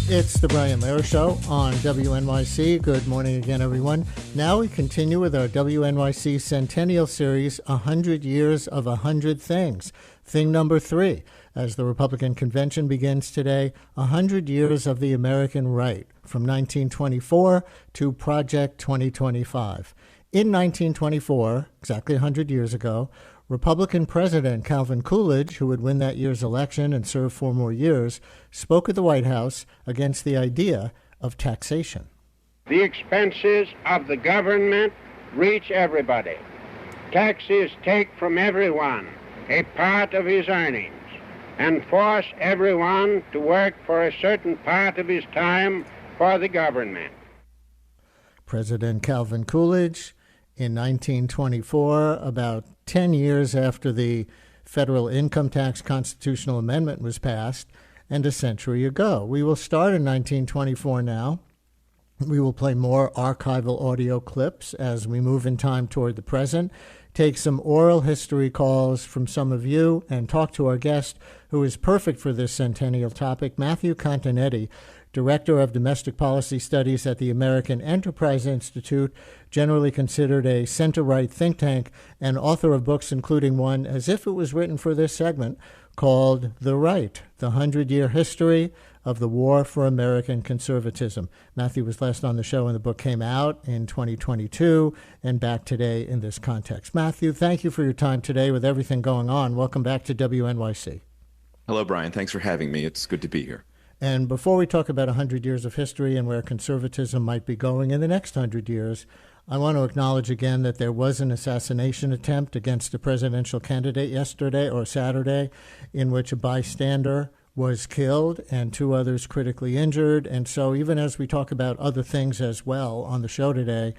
It's the Brian Lehrer Show on WNYC. Good morning again, everyone. Now we continue with our WNYC Centennial Series, 100 Years of 100 Things. Thing number 3, as the Republican Convention begins today, 100 Years of the American Right, from 1924 to Project 2025. In 1924, exactly 100 years ago, Republican President Calvin Coolidge, who would win that year's election and serve 4 more years, spoke at the White House against the idea of taxation. The expenses of the government reach everybody. Taxes take from everyone a part of his earnings and force everyone to work for a certain part of his time for the government. President Calvin Coolidge, in 1924, about 10 years after the federal income tax constitutional amendment was passed, and a century ago. We will start in 1924 now. We will play more archival audio clips as we move in time toward the present, take some oral history calls from some of you, and talk to our guest, who is perfect for this centennial topic, Matthew Continetti, Director of Domestic Policy Studies at the American Enterprise Institute, generally considered a center-right think tank, and author of books including one, as if it was written for this segment, called The Right, the 100-Year History of the War for American Conservatism. Matthew was last on the show and the book came out in 2022 and back today in this context. Matthew, thank you for your time today with everything going on. Welcome back to WNYC. Hello, Brian. Thanks for having me. It's good to be here. And before we talk about 100 years of history and where conservatism might be going in the next 100 years, I want to acknowledge again that there was an assassination attempt against a presidential candidate yesterday or Saturday in which a bystander was killed and 2 others critically injured. And so even as we talk about other things as well on the show today,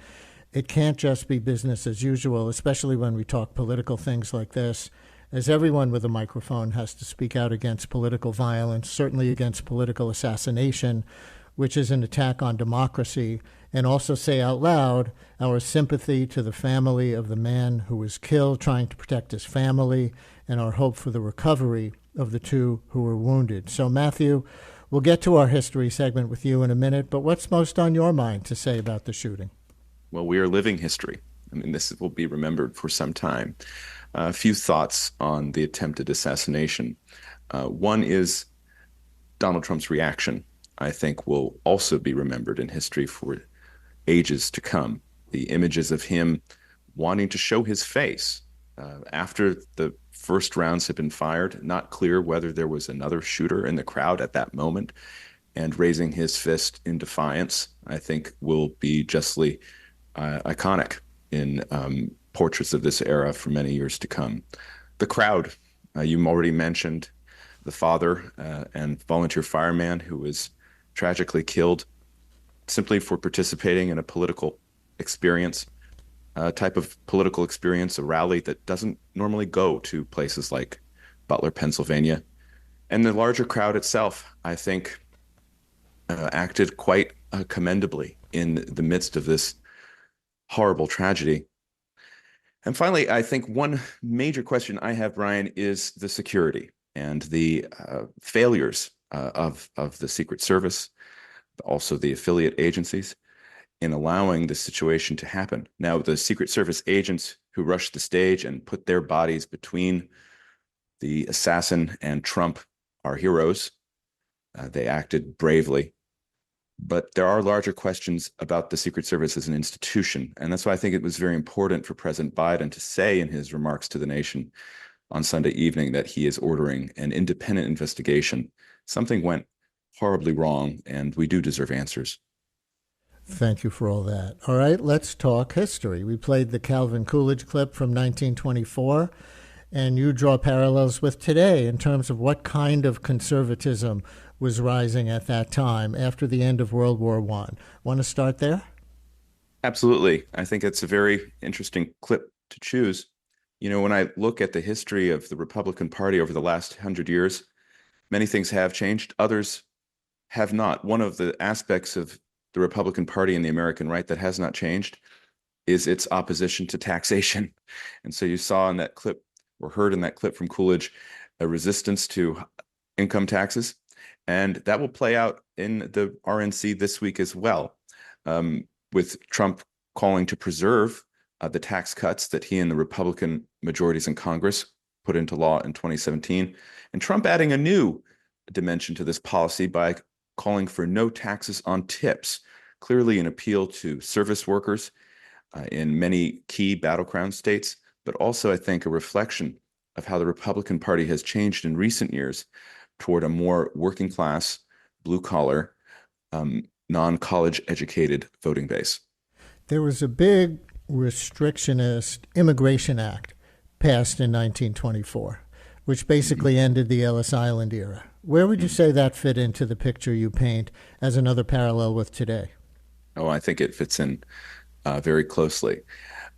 it can't just be business as usual, especially when we talk political things like this, as everyone with a microphone has to speak out against political violence, certainly against political assassination, which is an attack on democracy, and also say out loud our sympathy to the family of the man who was killed trying to protect his family and our hope for the recovery of the 2 who were wounded. So, Matthew, we'll get to our history segment with you in a minute, but what's most on your mind to say about the shooting? Well, we are living history. I mean, this will be remembered for some time. A few thoughts on the attempted assassination. One is Donald Trump's reaction, I think, will also be remembered in history for ages to come. The images of him wanting to show his face after the first rounds had been fired, not clear whether there was another shooter in the crowd at that moment, and raising his fist in defiance, I think will be justly iconic in portraits of this era for many years to come. The crowd, you already mentioned the father and volunteer fireman who was tragically killed simply for participating in a political experience, a type of political experience, a rally that doesn't normally go to places like Butler, Pennsylvania. And the larger crowd itself, I think, acted quite commendably in the midst of this horrible tragedy. And finally, I think one major question I have, Brian, is the security and the failures of the Secret Service, also the affiliate agencies, in allowing this situation to happen. Now, the Secret Service agents who rushed the stage and put their bodies between the assassin and Trump are heroes. They acted bravely. But there are larger questions about the Secret Service as an institution. And that's why I think it was very important for President Biden to say in his remarks to the nation on Sunday evening that he is ordering an independent investigation. Something went horribly wrong, and we do deserve answers. Thank you for all that. All right, let's talk history. We played the Calvin Coolidge clip from 1924, and you draw parallels with today in terms of what kind of conservatism was rising at that time after the end of World War I. Want to start there? Absolutely. I think it's a very interesting clip to choose. You know, when I look at the history of the Republican Party over the last 100 years, many things have changed. Others have not. One of the aspects of the Republican Party and the American right that has not changed is its opposition to taxation. And so you saw in that clip, or heard in that clip from Coolidge, a resistance to income taxes. And that will play out in the RNC this week as well, with Trump calling to preserve the tax cuts that he and the Republican majorities in Congress put into law in 2017, and Trump adding a new dimension to this policy by calling for no taxes on tips, clearly an appeal to service workers in many key battleground states, but also, I think, a reflection of how the Republican Party has changed in recent years toward a more working class, blue collar, non-college educated voting base. There was a big restrictionist Immigration Act passed in 1924, which basically ended the Ellis Island era. Where would you say that fit into the picture you paint as another parallel with today? Oh, I think it fits in very closely.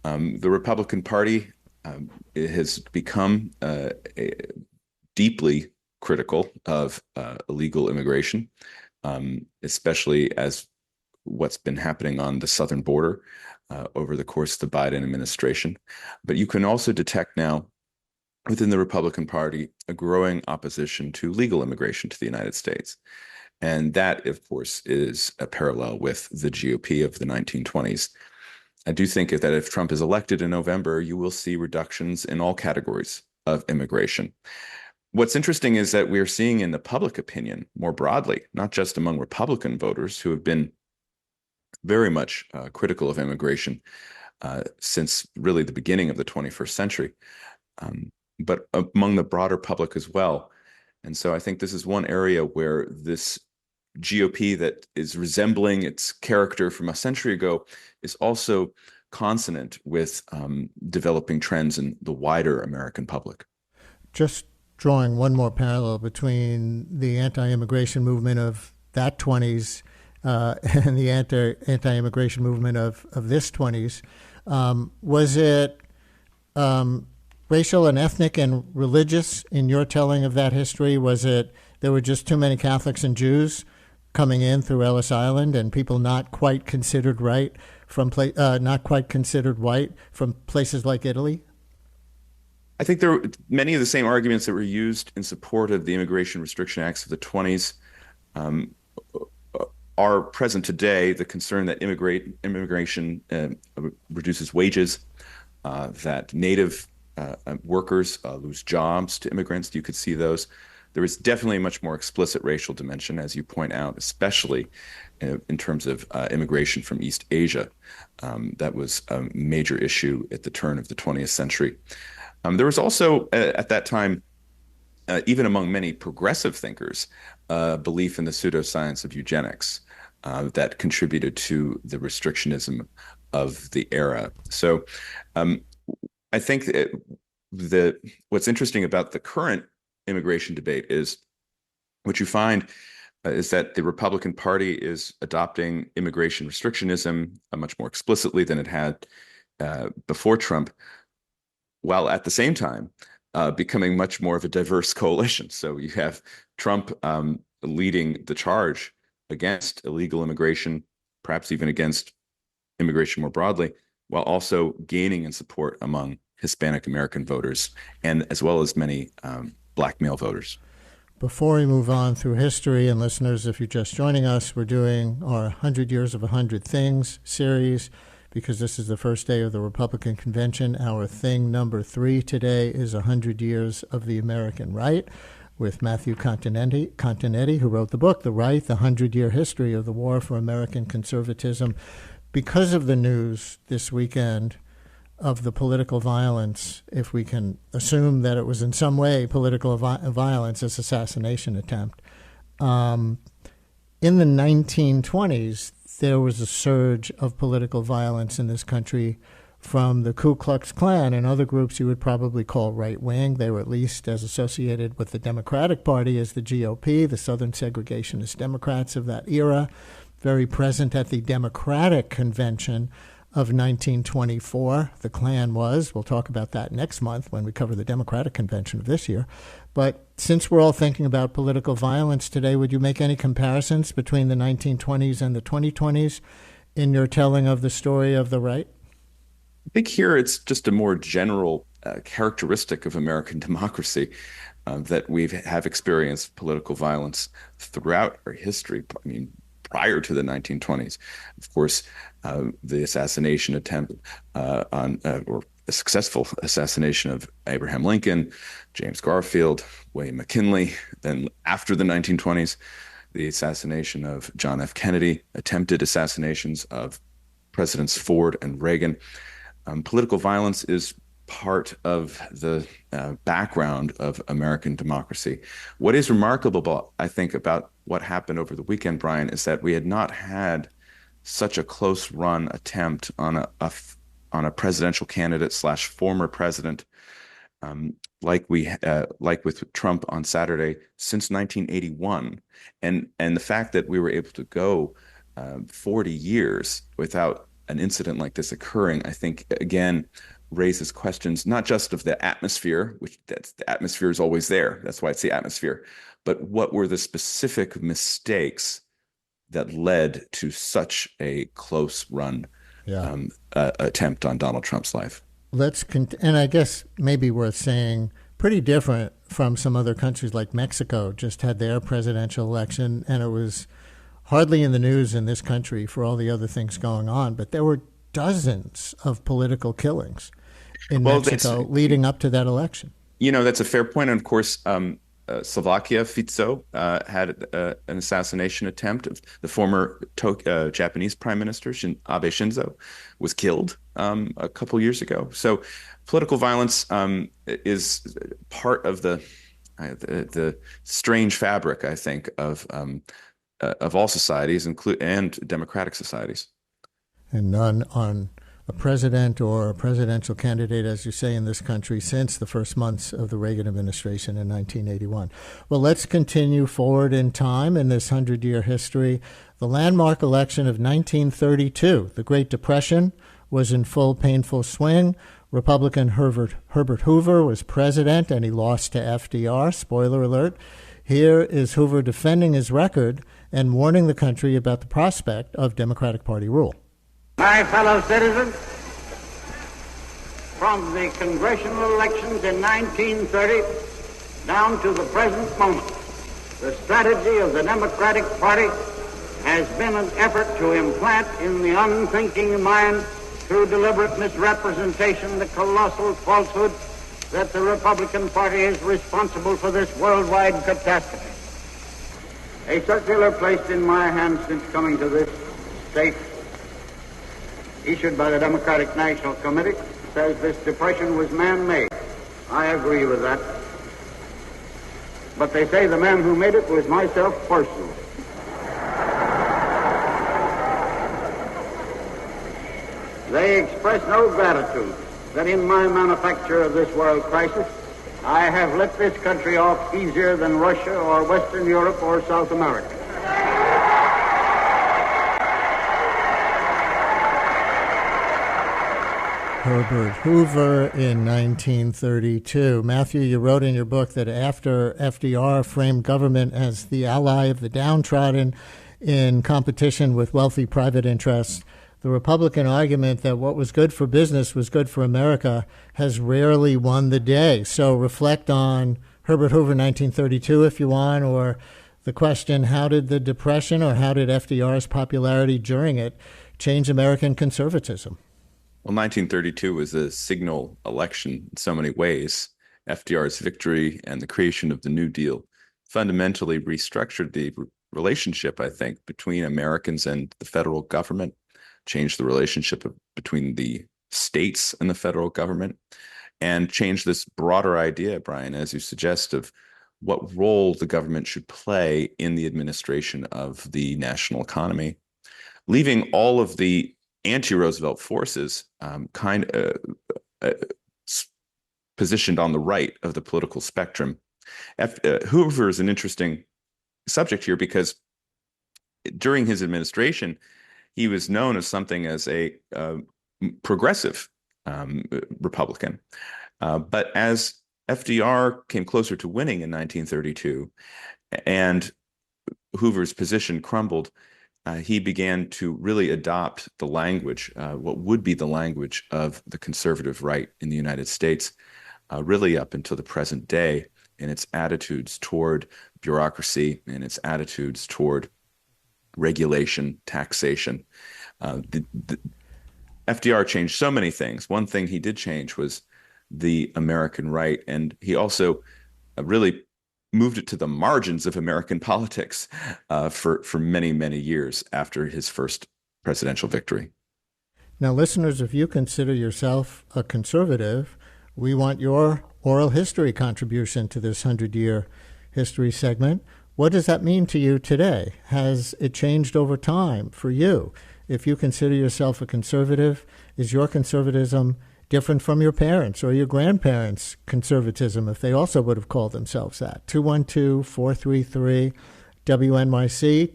The Republican Party has become deeply critical of illegal immigration, especially as what's been happening on the southern border over the course of the Biden administration. But you can also detect now within the Republican Party a growing opposition to legal immigration to the United States. And that, of course, is a parallel with the GOP of the 1920s. I do think that if Trump is elected in November, you will see reductions in all categories of immigration. What's interesting is that we're seeing in the public opinion more broadly, not just among Republican voters who have been very much critical of immigration since really the beginning of the 21st century, but among the broader public as well. And so I think this is one area where this GOP that is resembling its character from a century ago is also consonant with developing trends in the wider American public. Just drawing one more parallel between the anti-immigration movement of that 20s and the anti-immigration movement of this 20s, was it racial and ethnic and religious in your telling of that history? Was it there were just too many Catholics and Jews coming in through Ellis Island and people not quite considered right from not quite considered white from places like Italy? I think there were many of the same arguments that were used in support of the Immigration Restriction Acts of the 20s are present today. The concern that immigration reduces wages, that native workers lose jobs to immigrants. You could see those. There is definitely a much more explicit racial dimension, as you point out, especially in terms of immigration from East Asia. That was a major issue at the turn of the 20th century. There was also, at that time, even among many progressive thinkers, belief in the pseudoscience of eugenics that contributed to the restrictionism of the era. So I think that what's interesting about the current immigration debate is what you find is that the Republican Party is adopting immigration restrictionism much more explicitly than it had before Trump, while at the same time becoming much more of a diverse coalition. So you have Trump leading the charge against illegal immigration, perhaps even against immigration more broadly, while also gaining in support among Hispanic American voters and as well as many Black male voters. Before we move on through history, and listeners, if you're just joining us, we're doing our 100 Years of 100 Things series because this is the first day of the Republican Convention. Our thing number 3 today is 100 Years of the American Right with Matthew Continetti, who wrote the book, The Right, the 100-Year History of the War for American Conservatism. Because of the news this weekend of the political violence, if we can assume that it was in some way political violence, this assassination attempt, in the 1920s, there was a surge of political violence in this country from the Ku Klux Klan and other groups you would probably call right-wing. They were at least as associated with the Democratic Party as the GOP, the Southern segregationist Democrats of that era, very present at the Democratic Convention of 1924. The Klan was. We'll talk about that next month when we cover the Democratic Convention of this year. But since we're all thinking about political violence today, would you make any comparisons between the 1920s and the 2020s in your telling of the story of the right? I think here it's just a more general characteristic of American democracy that we have experienced political violence throughout our history. I mean, prior to the 1920s, of course, the assassination attempt or a successful assassination of Abraham Lincoln, James Garfield, William McKinley. Then after the 1920s, the assassination of John F. Kennedy, attempted assassinations of Presidents Ford and Reagan. Political violence is part of the background of American democracy. What is remarkable, I think, about what happened over the weekend, Brian, is that we had not had such a close run attempt on a presidential candidate slash former president like with Trump on Saturday since 1981, and the fact that we were able to go 40 years without an incident like this occurring, I think, again, raises questions, not just of the atmosphere, the atmosphere is always there. That's why it's the atmosphere. But what were the specific mistakes that led to such a close run attempt on Donald Trump's life? And I guess maybe worth saying, pretty different from some other countries like Mexico just had their presidential election, and it was hardly in the news in this country for all the other things going on, but there were dozens of political killings in Mexico leading up to that election. You know, that's a fair point. And of course, Slovakia, Fico, had an assassination attempt of the former Japanese Prime Minister, Abe Shinzo, was killed a couple years ago. So political violence is part of the strange fabric, I think, of all societies, and democratic societies. And none on a president or a presidential candidate, as you say, in this country since the first months of the Reagan administration in 1981. Well, let's continue forward in time in this 100-year history. The landmark election of 1932, the Great Depression, was in full painful swing. Republican Herbert Hoover was president, and he lost to FDR. Spoiler alert. Here is Hoover defending his record and warning the country about the prospect of Democratic Party rule. My fellow citizens, from the congressional elections in 1930 down to the present moment, the strategy of the Democratic Party has been an effort to implant in the unthinking mind, through deliberate misrepresentation, the colossal falsehood that the Republican Party is responsible for this worldwide catastrophe. A circular placed in my hand since coming to this state, issued by the Democratic National Committee, says this depression was man-made. I agree with that. But they say the man who made it was myself personally. They express no gratitude that in my manufacture of this world crisis, I have let this country off easier than Russia or Western Europe or South America. Herbert Hoover in 1932. Matthew, you wrote in your book that after FDR framed government as the ally of the downtrodden in competition with wealthy private interests, the Republican argument that what was good for business was good for America has rarely won the day. So reflect on Herbert Hoover 1932 if you want, or the question, how did the Depression or how did FDR's popularity during it change American conservatism? Well, 1932 was a signal election in so many ways. FDR's victory and the creation of the New Deal fundamentally restructured the relationship, I think, between Americans and the federal government, changed the relationship between the states and the federal government, and changed this broader idea, Brian, as you suggest, of what role the government should play in the administration of the national economy, leaving all of the anti-Roosevelt forces positioned on the right of the political spectrum. Hoover is an interesting subject here because during his administration, he was known as something as a progressive Republican. But as FDR came closer to winning in 1932 and Hoover's position crumbled, he began to really adopt the language, what would be the language of the conservative right in the United States, really up until the present day, in its attitudes toward bureaucracy and its attitudes toward regulation, taxation. The FDR changed so many things. One thing he did change was the American right, and he also really moved it to the margins of American politics for many, many years after his first presidential victory. Now, listeners, if you consider yourself a conservative, we want your oral history contribution to this 100-year history segment. What does that mean to you today? Has it changed over time for you? If you consider yourself a conservative, is your conservatism different from your parents' or your grandparents' conservatism, if they also would have called themselves that? 212-433-WNYC,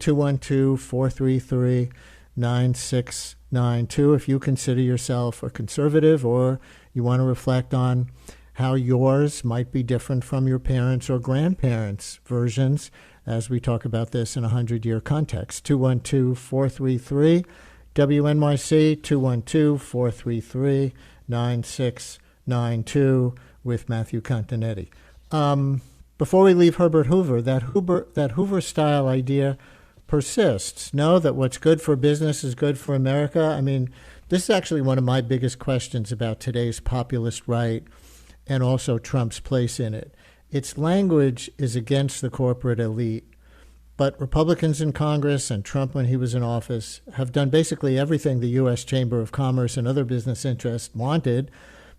212-433-9692. If you consider yourself a conservative or you want to reflect on how yours might be different from your parents' or grandparents' versions, as we talk about this in a 100-year context. 212-433-WNYC, 212-433-9692 with Matthew Continetti. Before we leave Herbert Hoover, that Hoover-style idea persists. Know that what's good for business is good for America. I mean, this is actually one of my biggest questions about today's populist right and also Trump's place in it. Its language is against the corporate elite, but Republicans in Congress and Trump when he was in office have done basically everything the U.S. Chamber of Commerce and other business interests wanted.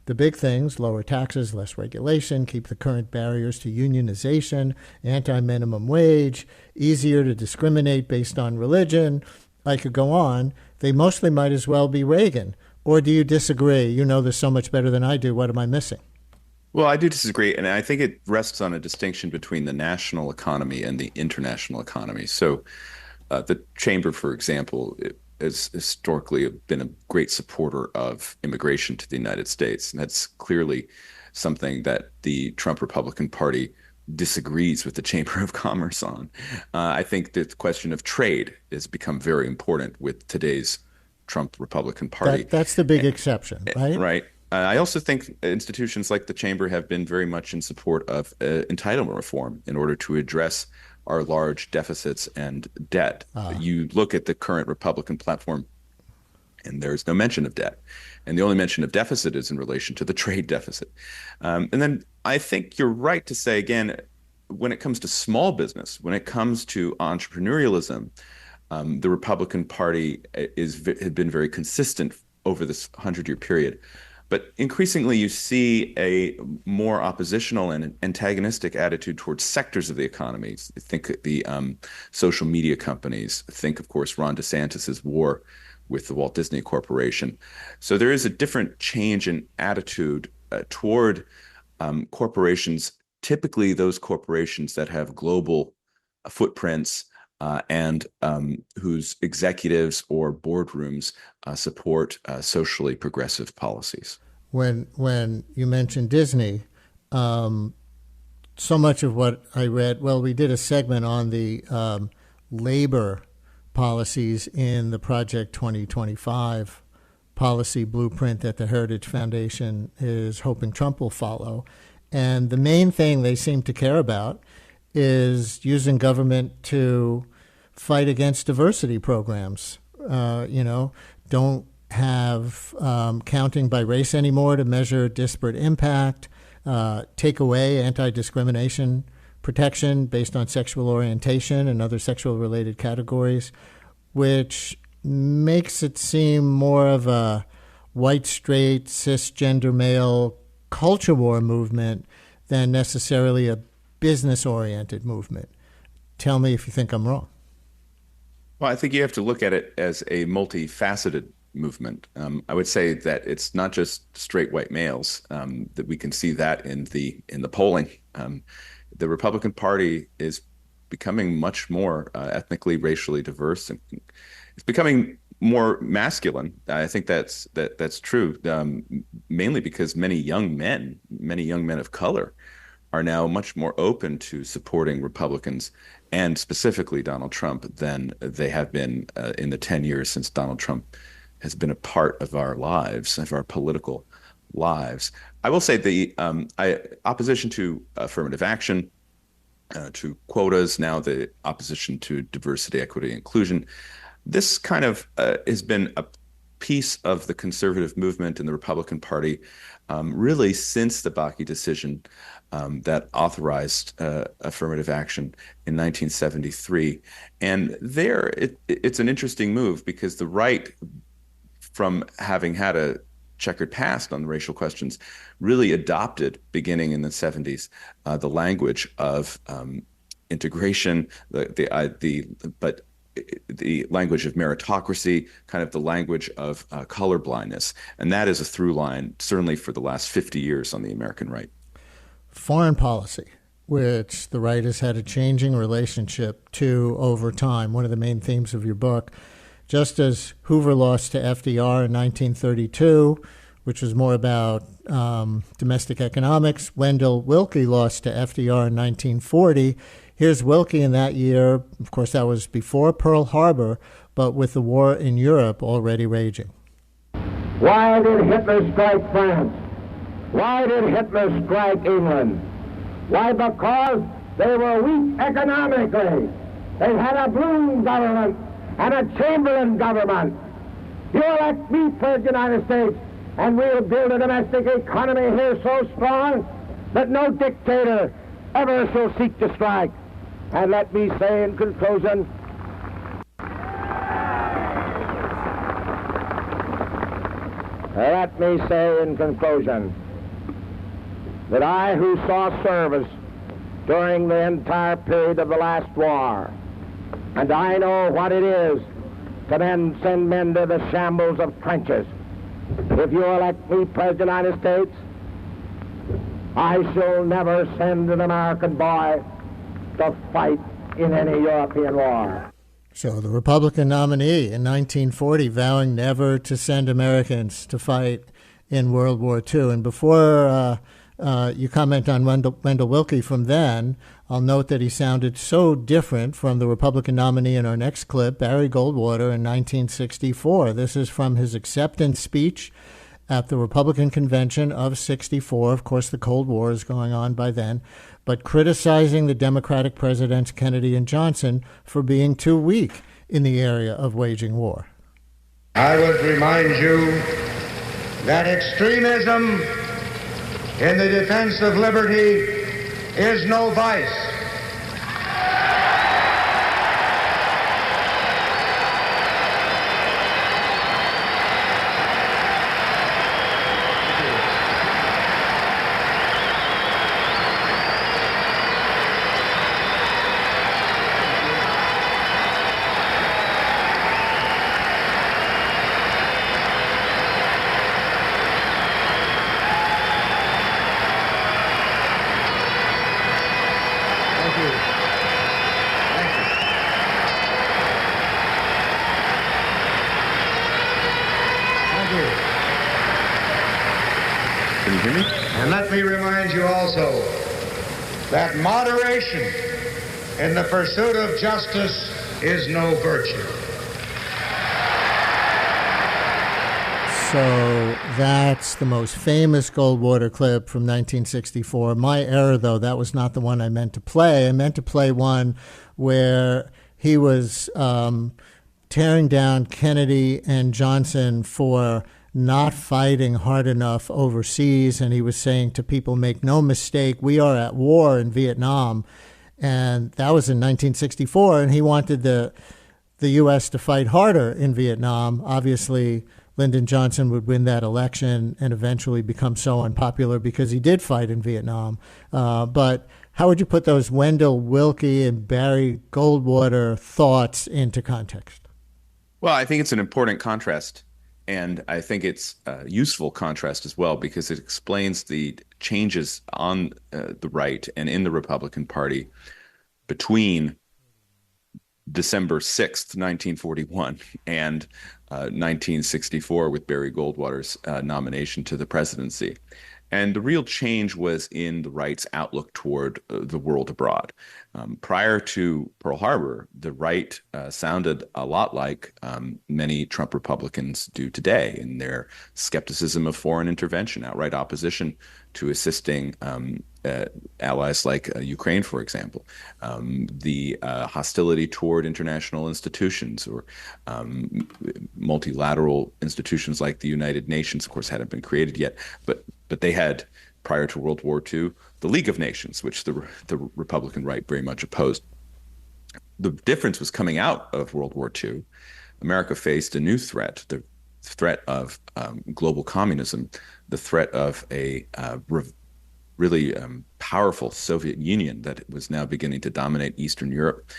The big things: lower taxes, less regulation, keep the current barriers to unionization, anti-minimum wage, easier to discriminate based on religion. I could go on. They mostly might as well be Reagan. Or do you disagree? You know this so much better than I do. What am I missing? Well, I do disagree, and I think it rests on a distinction between the national economy and the international economy. So the Chamber, for example, has historically been a great supporter of immigration to the United States, and that's clearly something that the Trump Republican Party disagrees with the Chamber of Commerce on. I think that the question of trade has become very important with today's Trump Republican Party. That's the big exception, right? Right. I also think institutions like the Chamber have been very much in support of entitlement reform in order to address our large deficits and debt. You look at the current Republican platform, and there's no mention of debt. And the only mention of deficit is in relation to the trade deficit. And then I think you're right to say, again, when it comes to small business, when it comes to entrepreneurialism, the Republican Party had been very consistent over this 100-year period. But increasingly, you see a more oppositional and antagonistic attitude towards sectors of the economy. Think the social media companies. Think, of course, Ron DeSantis's war with the Walt Disney Corporation. So there is a different change in attitude toward corporations, typically those corporations that have global footprints and whose executives or boardrooms support socially progressive policies. When you mentioned Disney, so much of what I read, well, we did a segment on the labor policies in the Project 2025 policy blueprint that the Heritage Foundation is hoping Trump will follow. And the main thing they seem to care about is using government to fight against diversity programs. Don't have counting by race anymore to measure disparate impact, take away anti-discrimination protection based on sexual orientation and other sexual-related categories, which makes it seem more of a white, straight, cisgender male culture war movement than necessarily a business-oriented movement. Tell me if you think I'm wrong. Well, I think you have to look at it as a multifaceted movement. I would say that it's not just straight white males, that we can see that in the polling. The Republican Party is becoming much more ethnically, racially diverse, and it's becoming more masculine. I think that's true, mainly because many young men of color are now much more open to supporting Republicans and specifically Donald Trump than they have been in the 10 years since Donald Trump has been a part of our lives, of our political lives. I will say the opposition to affirmative action, to quotas, now the opposition to diversity, equity, inclusion, this kind of has been a piece of the conservative movement in the Republican Party really since the Bakke decision that authorized affirmative action in 1973. And there, it's an interesting move because the right, from having had a checkered past on racial questions, really adopted, beginning in the 70s, the language of integration, but the language of meritocracy, kind of the language of colorblindness. And that is a through line, certainly for the last 50 years on the American right. Foreign policy, which the right has had a changing relationship to over time, one of the main themes of your book. Just as Hoover lost to FDR in 1932, which was more about domestic economics, Wendell Willkie lost to FDR in 1940. Here's Willkie in that year. Of course, that was before Pearl Harbor, but with the war in Europe already raging. Why did Hitler strike France? Why did Hitler strike England? Why? Because they were weak economically. They had a Blum government and a Chamberlain government. You elect me President of the United States, and we'll build a domestic economy here so strong that no dictator ever shall seek to strike. And let me say in conclusion, that I, who saw service during the entire period of the last war, and I know what it is to send men to the shambles of trenches. If you elect me President of the United States, I shall never send an American boy to fight in any European war. So the Republican nominee in 1940 vowing never to send Americans to fight in World War II. And before you comment on Wendell Willkie from then, I'll note that he sounded so different from the Republican nominee in our next clip, Barry Goldwater, in 1964. This is from his acceptance speech at the Republican convention of 64. Of course, the Cold War is going on by then, but criticizing the Democratic presidents Kennedy and Johnson for being too weak in the area of waging war. I would remind you that extremism in the defense of liberty is no vice. Can you hear me? And let me remind you also that moderation in the pursuit of justice is no virtue. So that's the most famous Goldwater clip from 1964. My error, though, that was not the one I meant to play. I meant to play one where he was tearing down Kennedy and Johnson for not fighting hard enough overseas. And he was saying to people, make no mistake, we are at war in Vietnam. And that was in 1964. And he wanted the U.S. to fight harder in Vietnam. Obviously, Lyndon Johnson would win that election and eventually become so unpopular because he did fight in Vietnam. But how would you put those Wendell Willkie and Barry Goldwater thoughts into context? Well, I think it's an important contrast, and I think it's a useful contrast as well because it explains the changes on the right and in the Republican Party between December 6th, 1941, and 1964 with Barry Goldwater's nomination to the presidency. And the real change was in the right's outlook toward the world abroad. Prior to Pearl Harbor, the right sounded a lot like many Trump Republicans do today in their skepticism of foreign intervention, outright opposition to assisting allies like Ukraine, for example, the hostility toward international institutions or multilateral institutions like the United Nations, of course, hadn't been created yet, but they had, prior to World War II, the League of Nations, which the Republican right very much opposed. The difference was coming out of World War II, America faced a new threat, the threat of global communism, the threat of a really powerful Soviet Union that was now beginning to dominate Eastern Europe,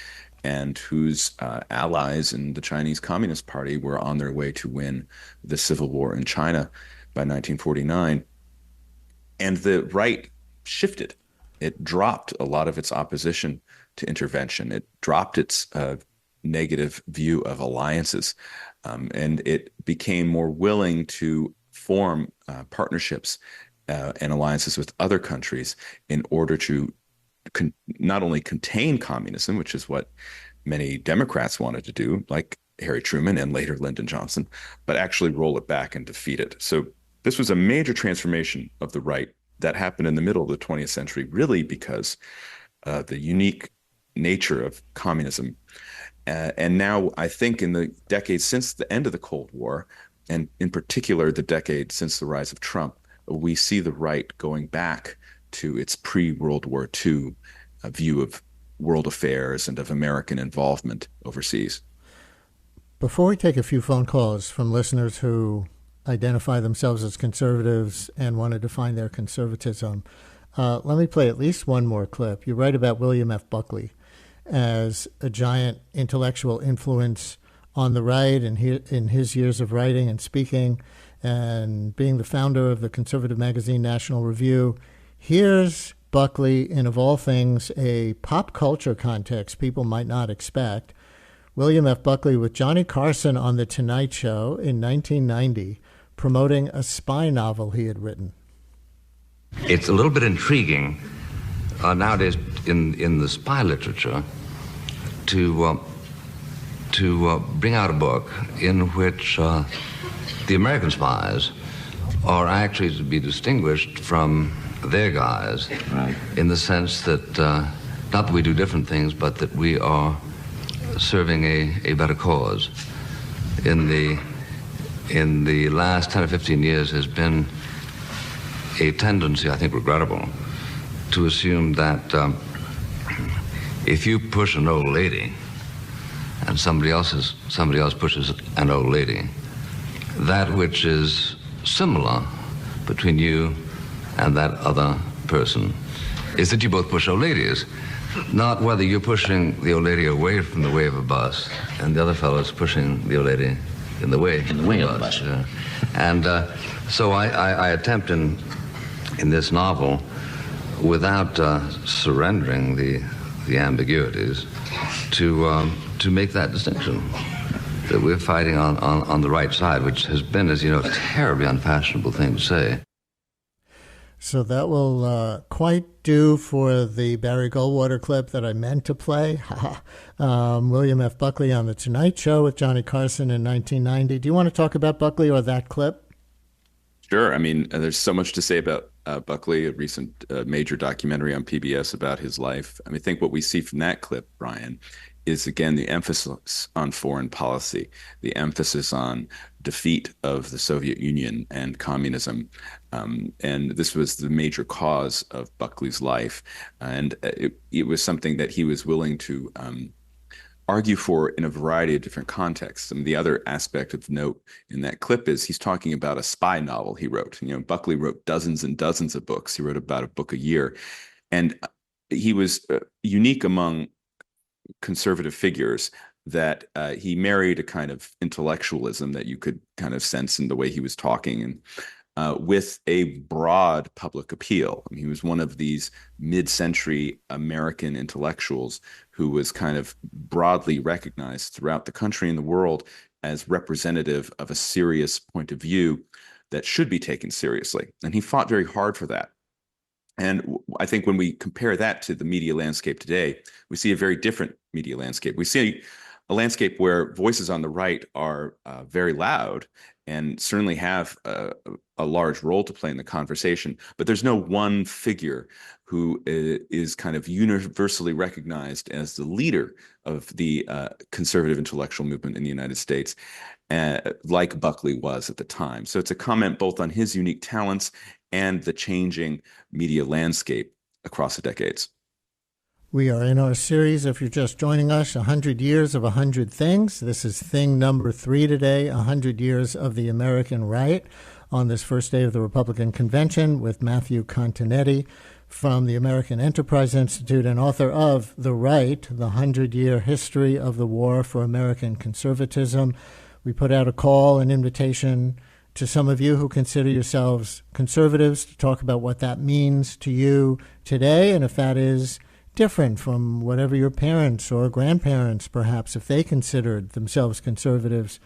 and whose allies in the Chinese Communist Party were on their way to win the civil war in China by 1949. And the right shifted. It dropped a lot of its opposition to intervention. It dropped its negative view of alliances, and it became more willing to form partnerships and alliances with other countries in order to not only contain communism, which is what many Democrats wanted to do, like Harry Truman and later Lyndon Johnson, but actually roll it back and defeat it. So this was a major transformation of the right that happened in the middle of the 20th century, really because the unique nature of communism. And now I think in the decades since the end of the Cold War, and in particular the decade since the rise of Trump, we see the right going back to its pre-World War II view of world affairs and of American involvement overseas. Before we take a few phone calls from listeners who identify themselves as conservatives and want to define their conservatism, let me play at least one more clip. You write about William F. Buckley as a giant intellectual influence on the right in his years of writing and speaking, and being the founder of the conservative magazine National Review. Here's Buckley in, of all things, a pop culture context people might not expect. William F. Buckley with Johnny Carson on The Tonight Show in 1990, promoting a spy novel he had written. It's a little bit intriguing nowadays in the spy literature to bring out a book in which the American spies are actually to be distinguished from their guys, right, in the sense that not that we do different things, but that we are serving a better cause. In the last 10 or 15 years, there's been a tendency, I think regrettable, to assume that if you push an old lady and somebody else pushes an old lady, that which is similar between you and that other person is that you both push old ladies, not whether you're pushing the old lady away from the way of a bus and the other fellow's pushing the old lady in the way of the bus. Yeah. And so I attempt in this novel, without surrendering the ambiguities, to make that distinction, that we're fighting on the right side, which has been, as you know, a terribly unfashionable thing to say. So that will quite do for the Barry Goldwater clip that I meant to play. William F. Buckley on The Tonight Show with Johnny Carson in 1990. Do you want to talk about Buckley or that clip? Sure. I mean, there's so much to say about Buckley, a recent major documentary on PBS about his life. I think what we see from that clip, Brian, is, again, the emphasis on foreign policy, the emphasis on defeat of the Soviet Union and communism. And this was the major cause of Buckley's life. And it was something that he was willing to argue for in a variety of different contexts. And the other aspect of note in that clip is he's talking about a spy novel he wrote. Buckley wrote dozens and dozens of books. He wrote about a book a year. And he was unique among conservative figures that he married a kind of intellectualism that you could kind of sense in the way he was talking. with a broad public appeal. I mean, he was one of these mid-century American intellectuals who was kind of broadly recognized throughout the country and the world as representative of a serious point of view that should be taken seriously. And he fought very hard for that. And I think when we compare that to the media landscape today, we see a very different media landscape. We see a landscape where voices on the right are very loud and certainly have a large role to play in the conversation, but there's no one figure who is kind of universally recognized as the leader of the conservative intellectual movement in the United States, like Buckley was at the time. So it's a comment both on his unique talents and the changing media landscape across the decades. We are in our series, if you're just joining us, 100 Years of 100 Things. This is thing number 3 today, 100 Years of the American Right, on this first day of the Republican Convention with Matthew Continetti from the American Enterprise Institute and author of The Right, the 100-Year History of the War for American Conservatism. We put out a call, an invitation to some of you who consider yourselves conservatives to talk about what that means to you today, and if that is different from whatever your parents or grandparents, perhaps, if they considered themselves conservatives,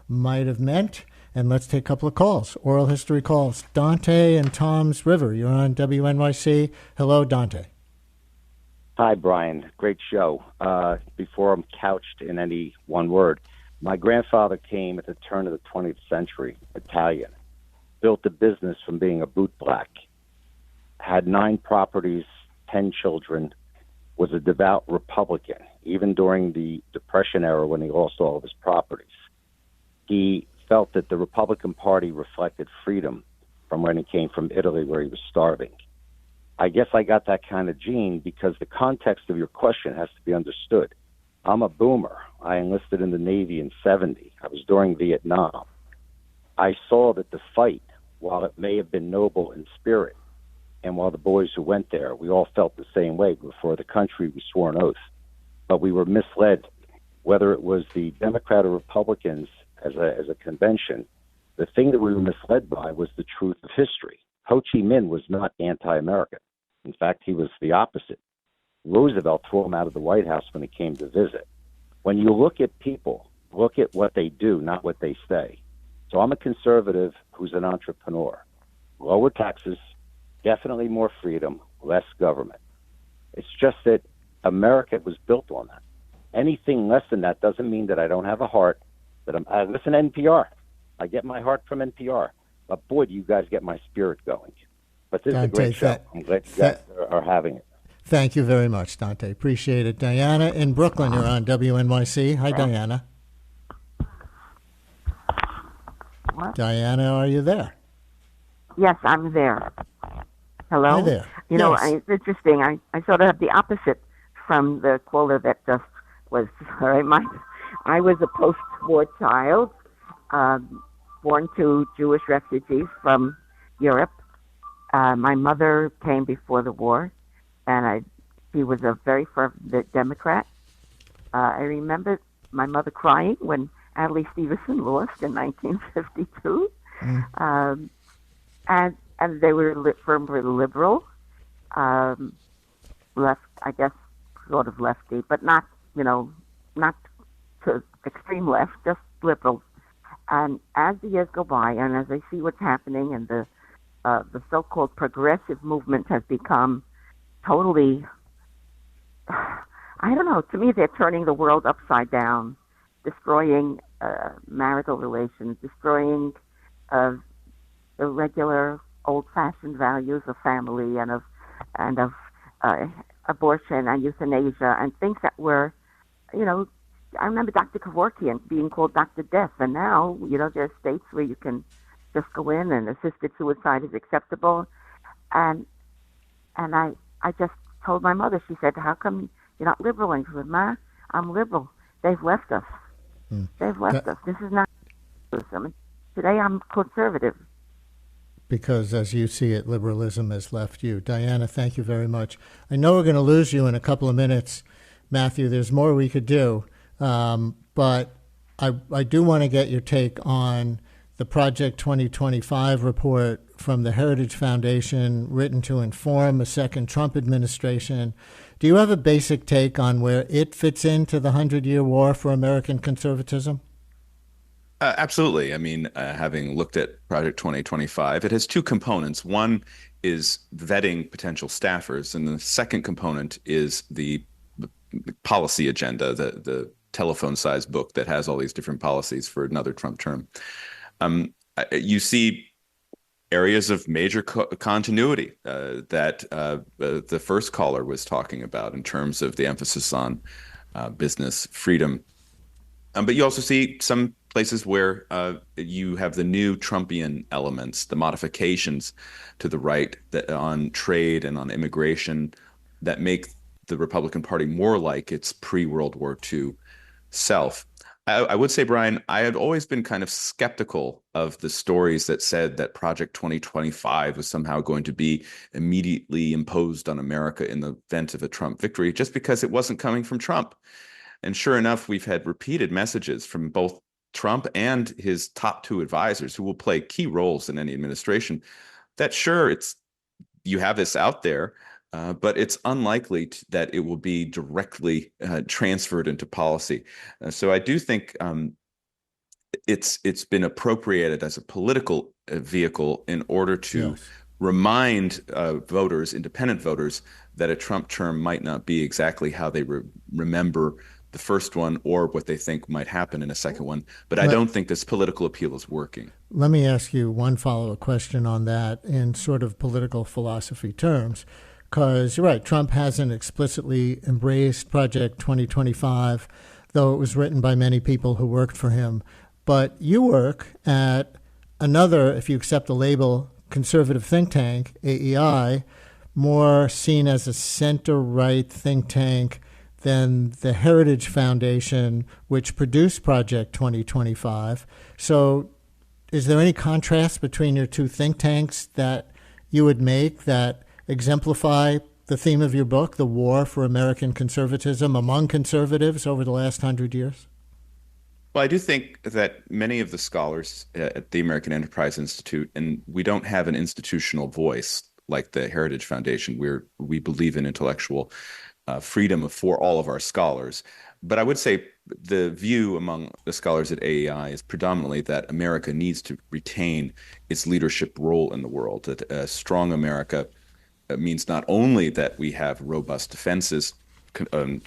might have meant. And let's take a couple of calls, oral history calls. Dante and Toms River, you're on WNYC. Hello, Dante. Hi, Brian. Great show. Before I'm couched in any one word, my grandfather came at the turn of the 20th century, Italian, built a business from being a bootblack, had 9 properties, 10 children, was a devout Republican, even during the Depression era when he lost all of his properties. He felt that the Republican Party reflected freedom from when he came from Italy, where he was starving. I guess I got that kind of gene because the context of your question has to be understood. I'm a boomer. I enlisted in the Navy in 70. I was during Vietnam. I saw that the fight, while it may have been noble in spirit, and while the boys who went there, we all felt the same way. Before the country, we swore an oath. But we were misled, whether it was the Democrat or Republicans as a convention. The thing that we were misled by was the truth of history. Ho Chi Minh was not anti-American. In fact, he was the opposite. Roosevelt threw him out of the White House when he came to visit. When you look at people, look at what they do, not what they say. So I'm a conservative who's an entrepreneur. Lower taxes, definitely more freedom, less government. It's just that America was built on that. Anything less than that doesn't mean that I don't have a heart. That I listen to NPR. I get my heart from NPR. But boy, do you guys get my spirit going. But this is a great show. I'm glad you guys are having it. Thank you very much, Dante. Appreciate it. Diana in Brooklyn, you're on WNYC. Hi, Diana. What? Diana, are you there? Yes, I'm there. Hello? Hi there. You know, Yes. it's interesting. I sort of have the opposite from the caller that just was. All right, I was a post-war child, born to Jewish refugees from Europe. My mother came before the war, and she was a very fervent Democrat. I remember my mother crying when Adlai Stevenson lost in 1952. And they were firmly liberal, left, I guess, sort of lefty, but not to extreme left, just liberal. And as the years go by, and as I see what's happening, and the so-called progressive movement has become totally, I don't know, to me they're turning the world upside down, destroying marital relations, destroying the regular old-fashioned values of family and of abortion and euthanasia and things that were, I remember Dr. Kevorkian being called Dr. Death, and now, there are states where you can just go in and assisted suicide is acceptable. And I just told my mother, she said, how come you're not liberal? And she said, Ma, I'm liberal. They've left us. They've left us. This is not liberalism. Today I'm conservative. Because as you see it, liberalism has left you. Diana, thank you very much. I know we're going to lose you in a couple of minutes, Matthew. There's more we could do. But I do want to get your take on the Project 2025 report from the Heritage Foundation, written to inform a second Trump administration. Do you have a basic take on where it fits into the 100-year war for American conservatism? Absolutely. I mean, having looked at Project 2025, it has two components. One is vetting potential staffers, and the second component is the policy agenda, the telephone-sized book that has all these different policies for another Trump term. You see areas of major continuity that the first caller was talking about in terms of the emphasis on business freedom. But you also see some places where you have the new Trumpian elements, the modifications to the right on trade and on immigration that make the Republican Party more like its pre-World War II self. I would say, Brian, I had always been kind of skeptical of the stories that said that Project 2025 was somehow going to be immediately imposed on America in the event of a Trump victory, just because it wasn't coming from Trump. And sure enough, we've had repeated messages from both Trump and his top two advisors, who will play key roles in any administration, that sure, you have this out there, but it's unlikely that it will be directly transferred into policy. So I do think it's been appropriated as a political vehicle in order to remind voters, independent voters, that a Trump term might not be exactly how they remember the first one or what they think might happen in a second one. But I don't think this political appeal is working. Let me ask you one follow-up question on that in sort of political philosophy terms. Because you're right, Trump hasn't explicitly embraced Project 2025, though it was written by many people who worked for him. But you work at another, if you accept the label, conservative think tank, AEI, more seen as a center-right think tank than the Heritage Foundation, which produced Project 2025. So is there any contrast between your two think tanks that you would make that exemplify the theme of your book, the war for American conservatism among conservatives over the last 100 years? Well, I do think that many of the scholars at the American Enterprise Institute, and we don't have an institutional voice like the Heritage Foundation, where we believe in intellectual freedom for all of our scholars. But I would say the view among the scholars at AEI is predominantly that America needs to retain its leadership role in the world, that a strong America means not only that we have robust defenses,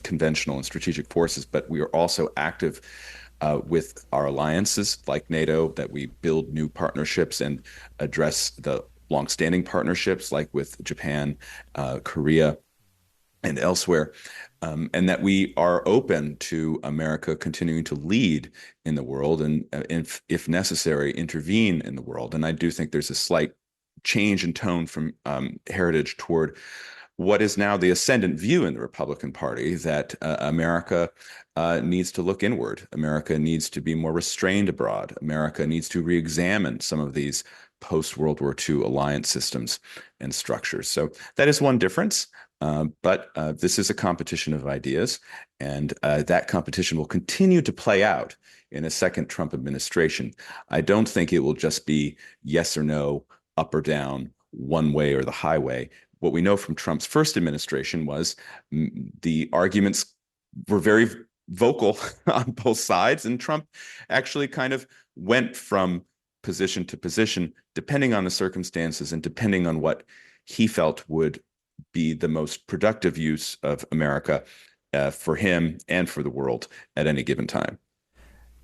conventional and strategic forces, but we are also active with our alliances like NATO, that we build new partnerships and address the longstanding partnerships like with Japan, Korea, and elsewhere, and that we are open to America continuing to lead in the world and, if necessary, intervene in the world. And I do think there's a slight change in tone from Heritage toward what is now the ascendant view in the Republican Party, that America needs to look inward. America needs to be more restrained abroad. America needs to re-examine some of these post-World War II alliance systems and structures. So that is one difference, but this is a competition of ideas, and that competition will continue to play out in a second Trump administration. I don't think it will just be yes or no, up or down, one way or the highway. What we know from Trump's first administration was the arguments were very vocal on both sides, and Trump actually kind of went from position to position, depending on the circumstances and depending on what he felt would be the most productive use of America for him and for the world at any given time.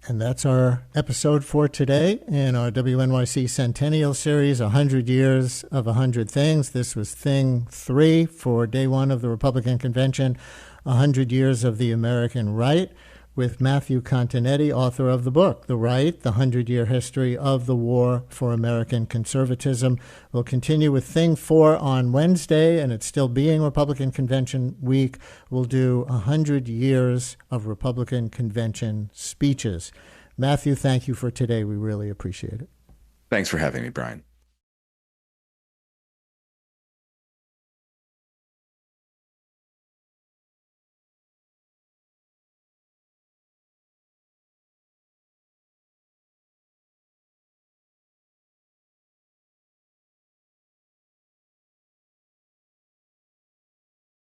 And that's our episode for today in our WNYC Centennial Series, 100 Years of 100 Things. This was Thing 3 for Day 1 of the Republican Convention, 100 Years of the American Right, with Matthew Continetti, author of the book, The Right, The 100-Year History of the War for American Conservatism. We'll continue with Thing 4 on Wednesday, and it's still being Republican Convention week. We'll do 100 years of Republican Convention speeches. Matthew, thank you for today. We really appreciate it. Thanks for having me, Brian.